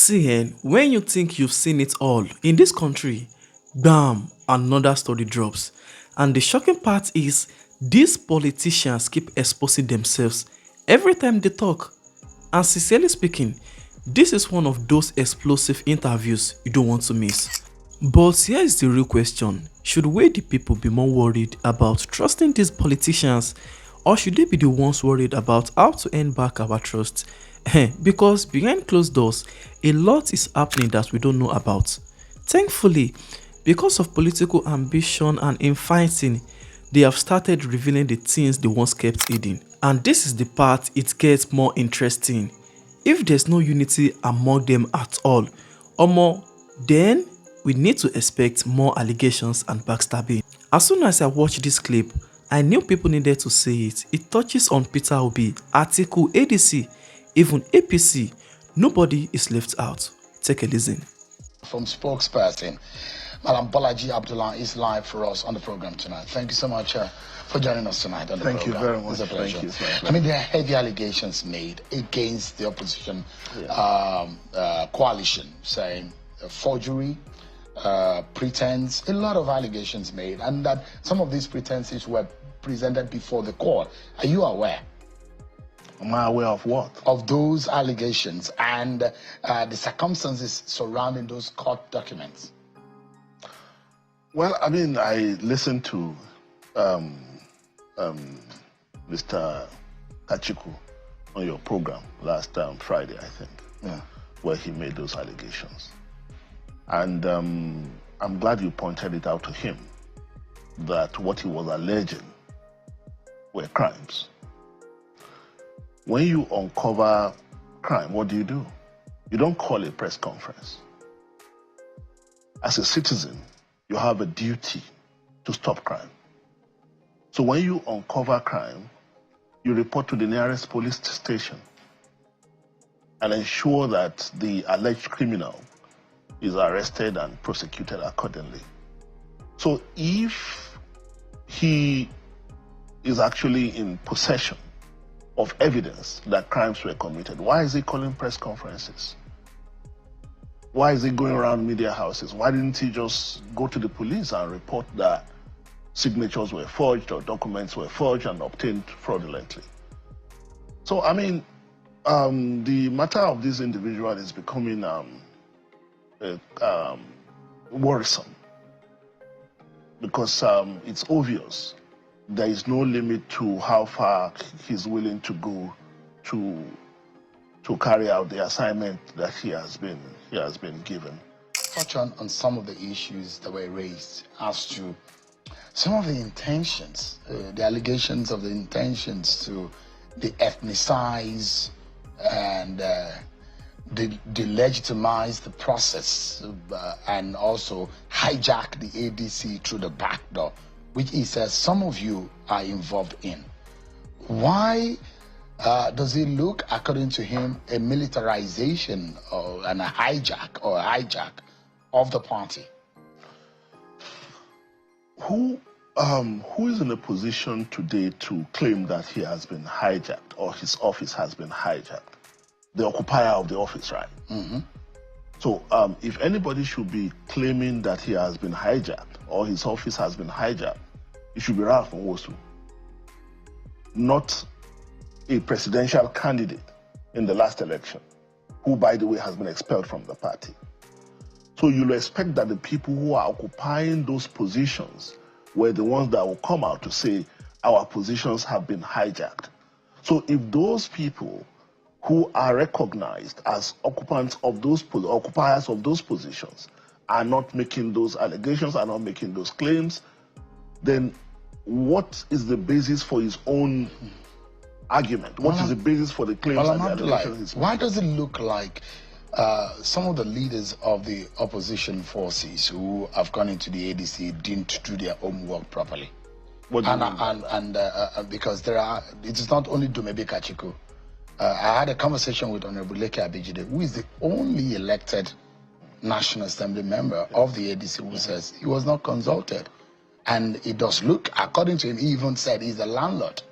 See, when you think you've seen it all in this country, bam, another story drops. And the shocking part is, these politicians keep exposing themselves every time they talk. And sincerely speaking, this is one of those explosive interviews you don't want to miss. But here is the real question: should we the people be more worried about trusting these politicians, or should they be the ones worried about how to earn back our trust? Because behind closed doors, a lot is happening that we don't know about. Thankfully, because of political ambition and infighting, they have started revealing the things they once kept hidden. And this is the part it gets more interesting. If there's no unity among them at all, omo, then we need to expect more allegations and backstabbing. As soon as I watched this clip, I knew people needed to say it. It touches on Peter Obi, Atiku, ADC, even APC. Nobody is left out. Take a listen. From spokesperson, Madam Bolaji Abdullah is live for us on the program tonight. Thank you so much for joining us tonight on the program. Thank you very much. It's a pleasure. Thank you, I mean, there are heavy allegations made against the opposition coalition, saying forgery, pretense, a lot of allegations made, and that some of these pretenses were presented before the court. Are you aware? Am I aware of what? Of those allegations and the circumstances surrounding those court documents? Well, I mean, I listened to Mr. Atiku on your program last Friday, I think, where he made those allegations. And I'm glad you pointed it out to him that what he was alleging were crimes. When you uncover crime, what do? You don't call a press conference. As a citizen, you have a duty to stop crime. So when you uncover crime, you report to the nearest police station and ensure that the alleged criminal is arrested and prosecuted accordingly. So if he is actually in possession of evidence that crimes were committed, why is he calling press conferences? Why is he going around media houses? Why didn't he just go to the police and report that signatures were forged or documents were forged and obtained fraudulently? So, I mean, the matter of this individual is becoming worrisome because it's obvious there is no limit to how far he's willing to go to carry out the assignment that he has been given. Touch on some of the issues that were raised as to some of the intentions, the allegations of the intentions to de-ethnicize and delegitimize the process and also hijack the ADC through the back door, which he says some of you are involved in. Why does it look, according to him, a militarization and a hijack of the party? Who is in a position today to claim that he has been hijacked or his office has been hijacked? The occupier of the office, right? Mm-hmm. So if anybody should be claiming that he has been hijacked or his office has been hijacked, it should be Ralph Nwosu, not a presidential candidate in the last election, who, by the way, has been expelled from the party. So you'll expect that the people who are occupying those positions were the ones that will come out to say our positions have been hijacked. So if those people who are recognized as occupants of those occupiers of those positions are not making those allegations, are not making those claims, then what is the basis for his own argument? What is the basis for the claims and the allegations? Why does it look like some of the leaders of the opposition forces who have gone into the ADC didn't do their homework properly? What do you mean? Because it is not only Dumebe Kachiku. I had a conversation with Honorable Leke Abejide, who is the only elected National Assembly member of the ADC, who says he was not consulted. And it does look, according to him, he even said he's the landlord.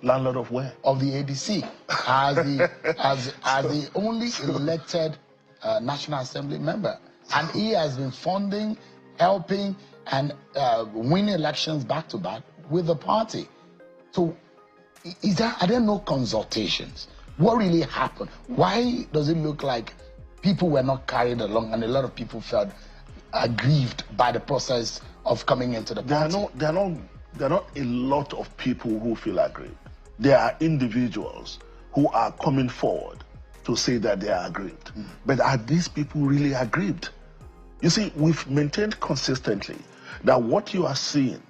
Landlord of where? Of the ADC, as the only elected National Assembly member. And he has been funding, helping, and winning elections back to back with the party. So are there no consultations? What really happened? Why does it look like people were not carried along and a lot of people felt aggrieved by the process of coming into the party? There are not a lot of people who feel aggrieved. There are individuals who are coming forward to say that they are aggrieved. But are these people really aggrieved? You see, we've maintained consistently that what you are seeing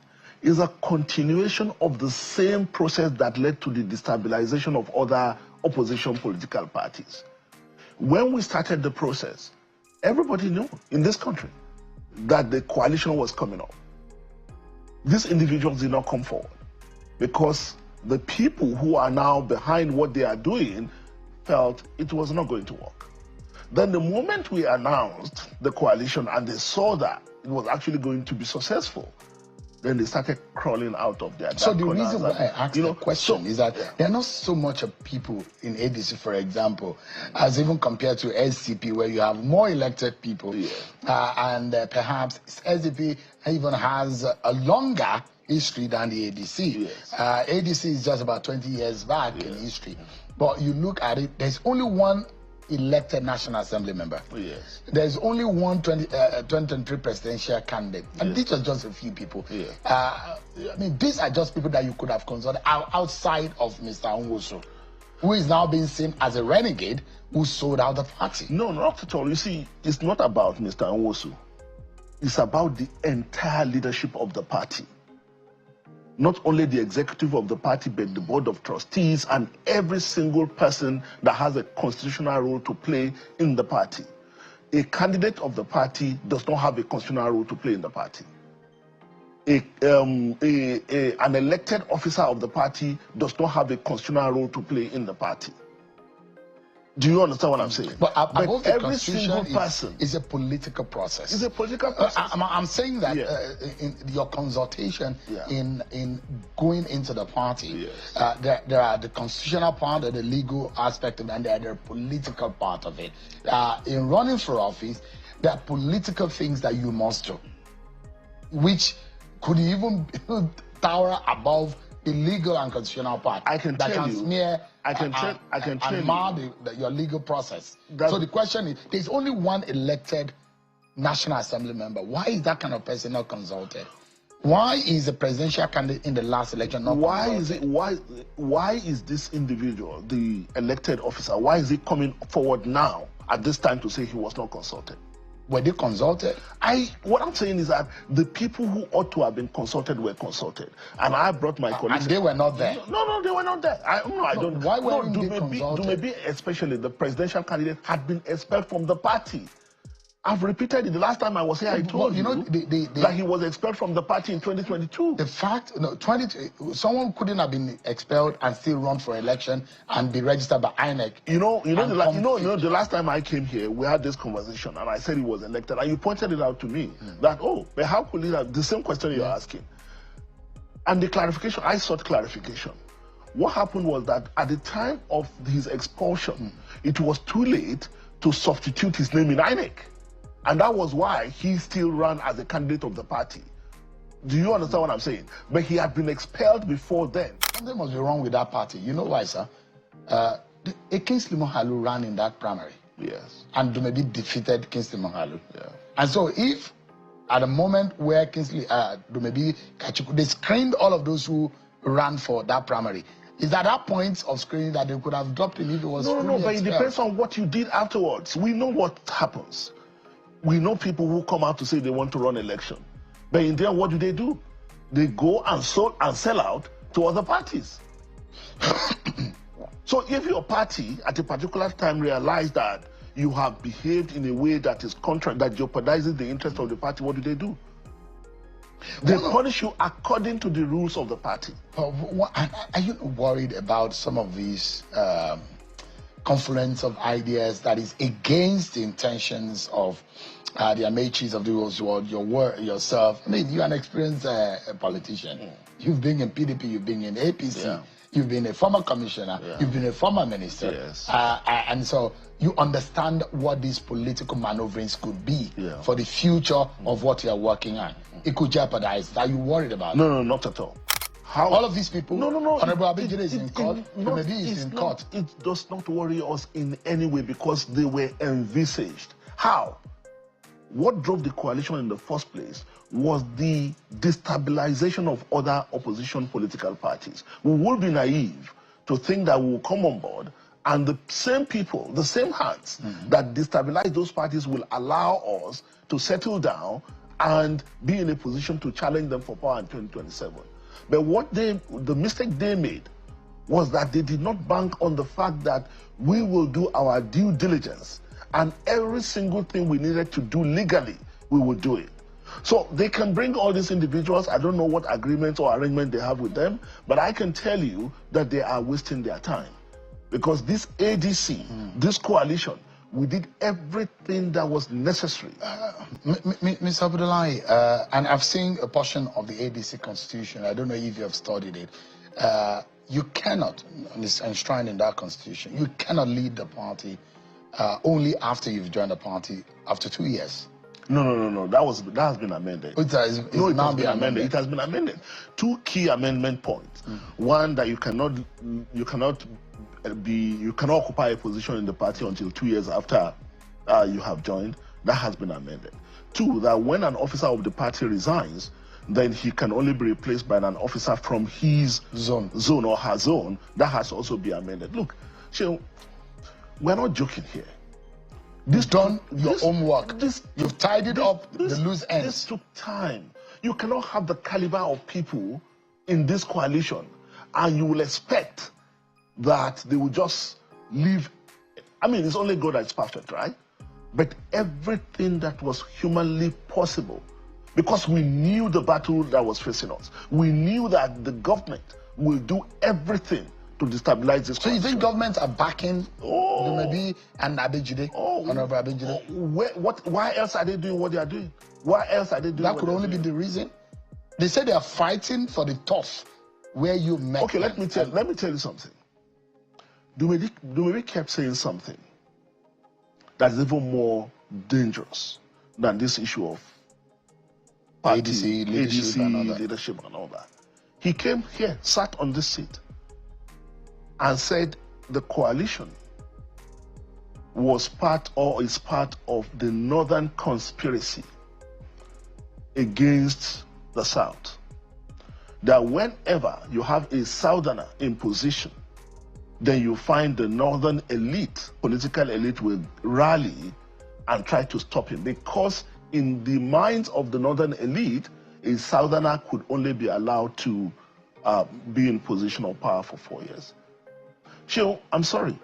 is a continuation of the same process that led to the destabilization of other opposition political parties. When we started the process, everybody knew in this country that the coalition was coming up. These individuals did not come forward because the people who are now behind what they are doing felt it was not going to work. Then the moment we announced the coalition and they saw that it was actually going to be successful, then they started crawling out of their So the reason why I asked the question is that there are not so much of people in ADC, for example, as even compared to SDP, where you have more elected people, and perhaps SDP even has a longer history than the ADC. ADC is just about 20 years back in history. But you look at it, there's only one elected National Assembly member. There's only one 2023 presidential candidate. And these are just a few people. I mean, these are just people that you could have consulted outside of Mr. Nwosu, who is now being seen as a renegade who sold out the party. No, not at all. You see, it's not about Mr. Nwosu. It's about the entire leadership of the party. Not only the executive of the party, but the board of trustees and every single person that has a constitutional role to play in the party. A candidate of the party does not have a constitutional role to play in the party. An elected officer of the party does not have a constitutional role to play in the party. Do you understand what I'm saying? But every single person is a political process. It's a political process. I'm saying that in your consultation in going into the party, there are the constitutional part of the legal aspect of it, and there are the political part of it. In running for office, there are political things that you must do, which could even tower above the legal and constitutional part. I can tell you. Smear I can tell you. mar your legal process. So the question is, there's only one elected National Assembly member. Why is that kind of person not consulted? Why is the presidential candidate in the last election not consulted? Why is this individual, the elected officer, why is he coming forward now at this time to say he was not consulted? Were they consulted? What I'm saying is that the people who ought to have been consulted were consulted, and I brought my colleagues. And they were not there. No, they were not there. I don't. Why weren't they consulted? Maybe especially the presidential candidate had been expelled from the party. I've repeated it. The last time I was here, I told you that he was expelled from the party in 2022. The fact, someone couldn't have been expelled and still run for election and be registered by INEC. The last time I came here, we had this conversation, and I said he was elected, and you pointed it out to me that but how could he have the same question you're asking? And the clarification, I sought clarification. What happened was that at the time of his expulsion, it was too late to substitute his name in INEC. And that was why he still ran as a candidate of the party. Do you understand what I'm saying? But he had been expelled before then. Something must be wrong with that party. You know why, sir? Kingsley Moghalu ran in that primary. Yes. And Dumebi defeated Kingsley Moghalu. Yeah. And so if at the moment where Kingsley, Dumebi, Atiku, they screened all of those who ran for that primary, is that point of screening that they could have dropped him if it was No, but it depends on what you did afterwards. We know what happens. We know people who come out to say they want to run election. But in the end, what do? They go and sell out to other parties. So if your party at a particular time realize that you have behaved in a way that is contrary, that jeopardizes the interest of the party, what do? They punish you according to the rules of the party. Are you worried about some of these confluence of ideas that is against the intentions of the Amechis of the world, yourself? I mean, you're an experienced politician. You've been in PDP, you've been in APC. You've been a former commissioner. You've been a former minister. Yes. And so you understand what these political maneuverings could be for the future of what you're working on. It could jeopardize. Are you worried about it? No, not at all. How? All of these people, No. Honorable Abidjide is in court. Maybe he's in court. It does not worry us in any way because they were envisaged. How? What drove the coalition in the first place was the destabilization of other opposition political parties. We would be naive to think that we will come on board and the same people, the same hands that destabilize those parties will allow us to settle down and be in a position to challenge them for power in 2027. But the mistake they made was that they did not bank on the fact that we will do our due diligence and every single thing we needed to do legally, we will do it. So they can bring all these individuals. I don't know what agreement or arrangement they have with them, but I can tell you that they are wasting their time. Because this ADC, this coalition, we did everything that was necessary. Mr. Abdullahi, and I've seen a portion of the ADC constitution. I don't know if you have studied it. You cannot, and it's enshrined in that constitution, you cannot lead the party only after you've joined the party after 2 years. No. That has been amended. It has been amended. It has been amended. Two key amendment points. One, that you cannot occupy a position in the party until 2 years after you have joined. That has been amended. Two, that when an officer of the party resigns, then he can only be replaced by an officer from his zone or her zone. That has also been amended. Look, we're not joking here. You've done your homework. You've tidied up the loose ends. This took time. You cannot have the caliber of people in this coalition and you will expect that they will just leave. I mean, it's only God that's perfect, right? But everything that was humanly possible, because we knew the battle that was facing us. We knew that the government will do everything to destabilize this. So you think governments are backing Dumebi and Abidjide? Honorable Abidjide? Why else are they doing what they are doing? Why else are they doing that? That could only be the reason. They say they are fighting for the turf where you met. Okay, let me tell you something. Dumebi kept saying something that's even more dangerous than this issue of party, ADC, leadership and all that. He came here, sat on this seat, and said the coalition was part or is part of the northern conspiracy against the South. That whenever you have a Southerner in position, then you find the northern elite, political elite, will rally and try to stop him. Because in the minds of the northern elite, a Southerner could only be allowed to be in position of power for 4 years. Sheo, I'm sorry.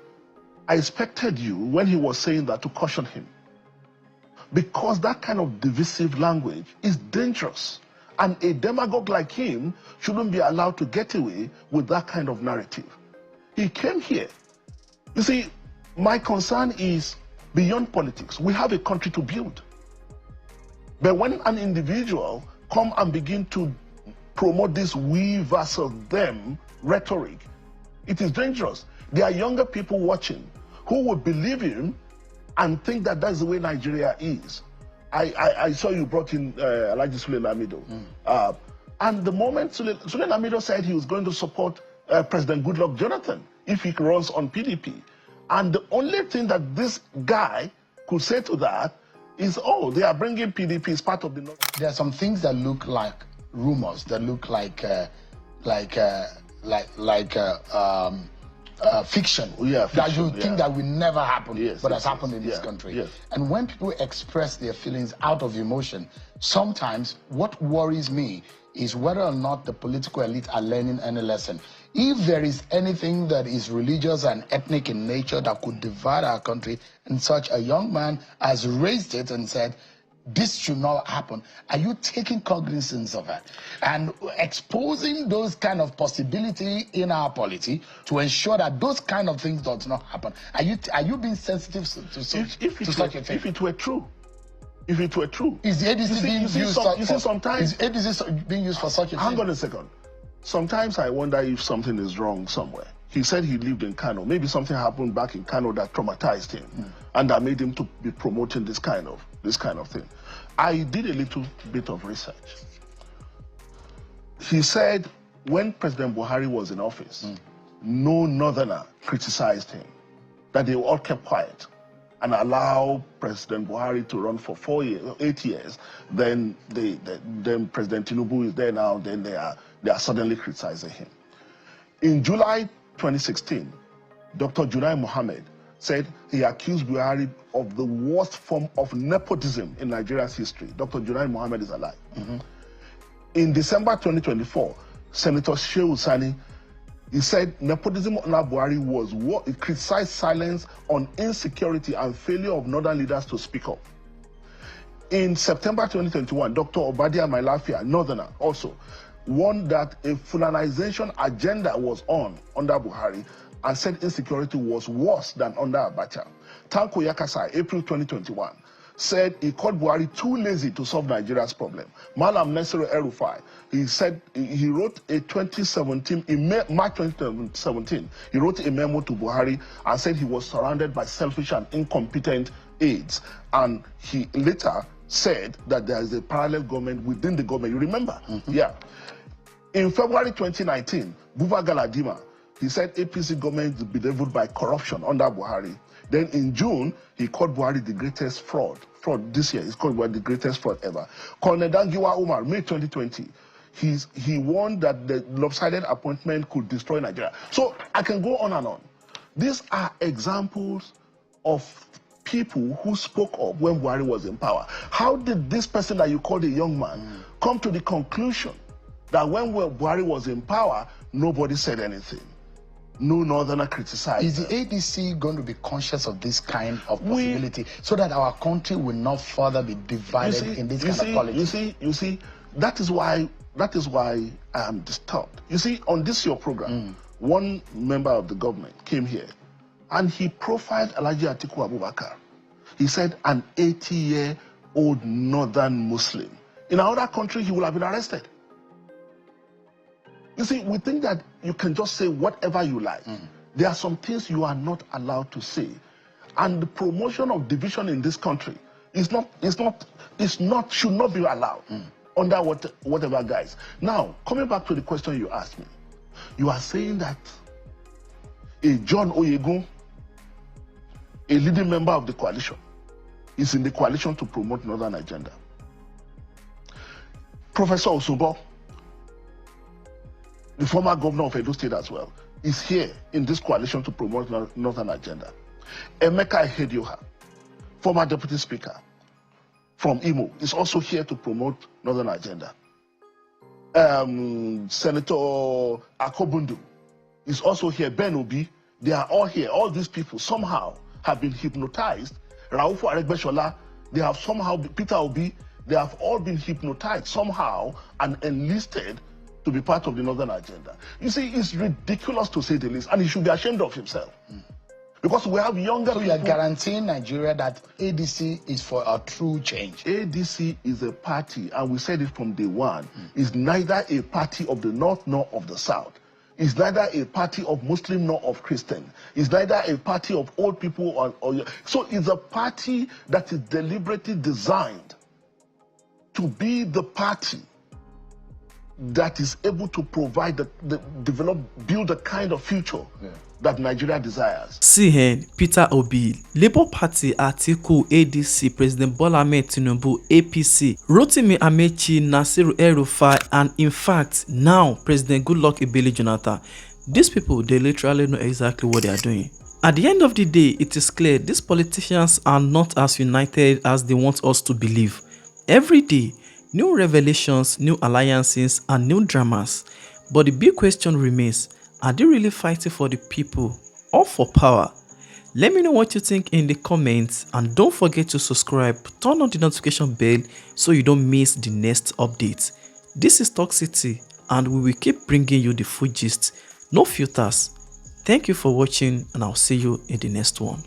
I expected you, when he was saying that, to caution him. Because that kind of divisive language is dangerous. And a demagogue like him shouldn't be allowed to get away with that kind of narrative. He came here. You see, my concern is beyond politics. We have a country to build. But when an individual come and begin to promote this we versus them rhetoric, it is dangerous. There are younger people watching who will believe him and think that that's the way Nigeria is. I saw you brought in Alhaji Sule Lamido. And the moment Sule Lamido said he was going to support President Goodluck Jonathan if he runs on PDP. And the only thing that this guy could say to that is, oh, they are bringing PDP as part of the... There are some things that look like rumors, that look like fiction. That you think that will never happen, but has happened in this country. And when people express their feelings out of emotion, sometimes what worries me is whether or not the political elite are learning any lesson. If there is anything that is religious and ethnic in nature that could divide our country, and such a young man has raised it and said, this should not happen, are you taking cognizance of that and exposing those kind of possibility in our polity to ensure that those kind of things does not happen? Are you being sensitive to such a thing? If it were true, is the ADC being used for such a thing? Hang on a second. sometimes I wonder if something is wrong somewhere. He said he lived in Kano. Maybe something happened back in Kano that traumatized him and that made him to be promoting this kind of thing. I did a little bit of research. He said when President Buhari was in office, no northerner criticized him, that they all kept quiet and allow President Buhari to run for 8 years. Then President Tinubu is there now, then they are suddenly criticizing him. In July 2016, Dr. Junai Mohammed said he accused Buhari of the worst form of nepotism in Nigeria's history. Dr. Junai Mohammed is alive. In December 2024, Senator Shehu Sani, he said nepotism under Buhari was what it criticized silence on insecurity and failure of northern leaders to speak up. In September 2021, Dr. Obadia Mailafia, northerner, also warned that a Fulanization agenda was on under Buhari and said insecurity was worse than under Abacha. Tanko Yakasai, April 2021, said he called Buhari too lazy to solve Nigeria's problem. Malam Nasiru El-Rufai, he said he wrote a 2017, in March 2017, he wrote a memo to Buhari and said he was surrounded by selfish and incompetent aides. And he later said that there is a parallel government within the government. You remember? Yeah. In February 2019, Buba Galadima, he said APC government is bedeviled by corruption under Buhari. Then in June, he called Buhari the greatest fraud this year. He's called Buhari the greatest fraud ever. Colonel Dangiwa Umar, May 2020, he warned that the lopsided appointment could destroy Nigeria. So I can go on and on. These are examples of people who spoke up when Buhari was in power. How did this person that you called a young man come to the conclusion that when Buhari was in power, nobody said anything? No northerner criticized. Is the ADC going to be conscious of this kind of possibility so that our country will not further be divided in this kind of politics? You see, that is why I am disturbed. You see, on this your program, one member of the government came here and he profiled Alhaji Atiku Abubakar. He said an 80-year-old northern Muslim. In another country, he would have been arrested. You see, we think that you can just say whatever you like. There are some things you are not allowed to say. And the promotion of division in this country should not be allowed under whatever guise. Now, coming back to the question you asked me, you are saying that a John Oyegun, a leading member of the coalition, is in the coalition to promote Northern agenda. Professor Osunbo, the former governor of Edo State as well, is here in this coalition to promote Northern agenda. Emeka Ehedioha, former deputy speaker from Imo, is also here to promote Northern agenda. Senator Akobundu is also here. Ben Obi, they are all here. All these people somehow have been hypnotized. Raufo Aregbesola, they have somehow, Peter Obi, they have all been hypnotized somehow and enlisted to be part of the Northern agenda. You see, it's ridiculous to say the least, and he should be ashamed of himself. Because we have younger people. So you are guaranteeing Nigeria that ADC is for a true change? ADC is a party, and we said it from day one, is neither a party of the North nor of the South. It's neither a party of Muslim nor of Christian. It's neither a party of old people or so it's a party that is deliberately designed to be the party that is able to provide, build the kind of future that Nigeria desires. See here, Peter Obi, Labour Party, Atiku, ADC, President Bola Ahmed Tinubu, APC, Rotimi Amechi, Nasiru El-Rufai, and in fact, now President Goodluck Ebele Jonathan. These people, they literally know exactly what they are doing. At the end of the day, it is clear these politicians are not as united as they want us to believe. Every day, new revelations, new alliances, and new dramas. But the big question remains, are they really fighting for the people or for power? Let me know what you think in the comments, and don't forget to subscribe, turn on the notification bell so you don't miss the next update. This is Toxicity, and we will keep bringing you the full gist, no filters. Thank you for watching, and I'll see you in the next one.